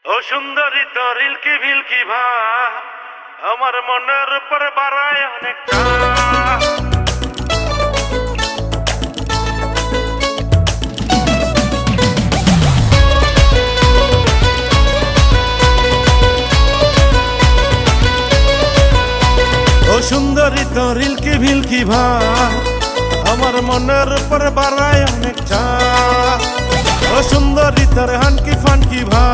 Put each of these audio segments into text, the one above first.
ও সুন্দরী তরিল কি ভিলকি ভা আমার মনের উপর বাড়ায় অনেকটা। ও সুন্দরী তরিল কি ভিলকি ভা আমার মনের উপর বাড়ায় অনেকটা। ও সুন্দরী তোর হানকি ফানকি ভা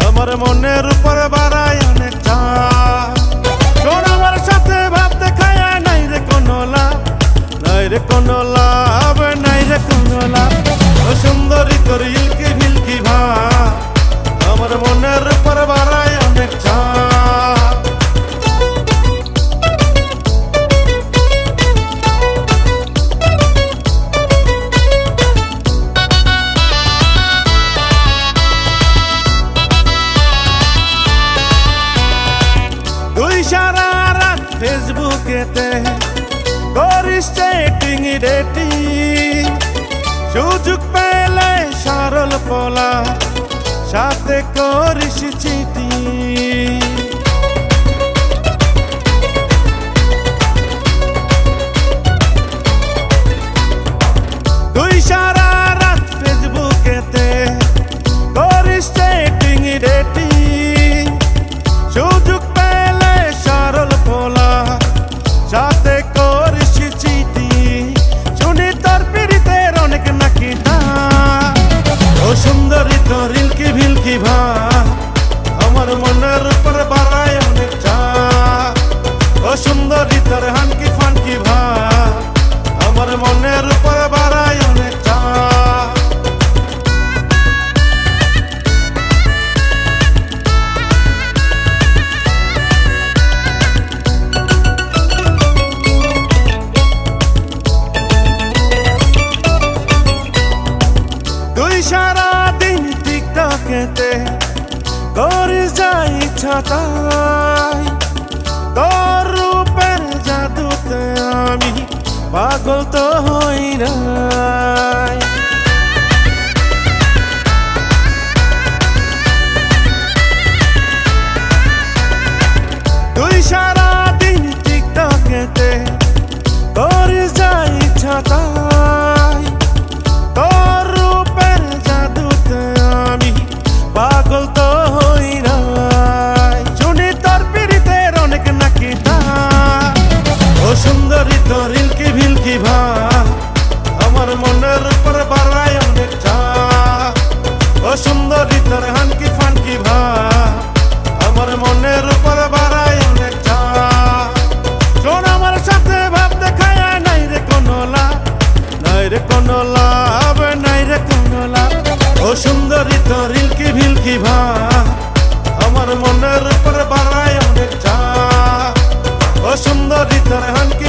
আমার মনের উপর বাড়ায় অনেকটা। তোর আমার সাথে ভাবতে খায়া নাই রে কোনো লাভ, নাই রে কোনো লাভ, নাই রে কোনো লাভ। ও সুন্দরী তোর ইলকি ভিলকি ভা আমার মনের উপর বাড়ায় অনেকটা। সারা রাত ফেসবুকেতে করিস চ্যাটিং ডেটিং, সুযোগ পেলে সরল পোলা সাথে করিস চিটিং। তুই সারা রাত ফেসবুকেতে করিস চ্যাটিং ডেটিং, সুযোগ সাথে করিস চিঠি, শুনি তোর পীড়িতের অনেক নাকি না। ও সুন্দরী তোর ইলকি ভিলকি ভা আমার মনের উপর বাড়ায় অনেকটা। ও সুন্দরী তোর হানকি ফানকি ভা আমার মনের উপর বাড়ায় অনেকটা। সারাদিন টিকটকেতে করিস যা ইচ্ছা তাই, তোর রূপের জাদুতে আমি পাগল তো হই নাই। তুই সারাদিন টিকটকেতে করিস যা ইচ্ছা তাই, তোর পাগল তো হই নাই, শুনি তোর পীড়িতের অনেক নাকি তা। ও সুন্দরী তোর ইলকি ভিলকি ভা আমার মনের উপর বাড়ায় অনেকটা। ও সুন্দরী তোর হানকি ফানকি ভা আমার মনের উপর বাড়ায় অনেকটা। শোন আমার সাথে ভাবতে খায়া নাই রে কোনো লাভ, নাই রে কোনো লাভ, নাই রে কোনো লাভ। ও সুন্দরী তোর ইলকি ভিলকি ভা আমার মনের উপর বাড়ায় অনেকটা। ও সুন্দরী তোর হানকি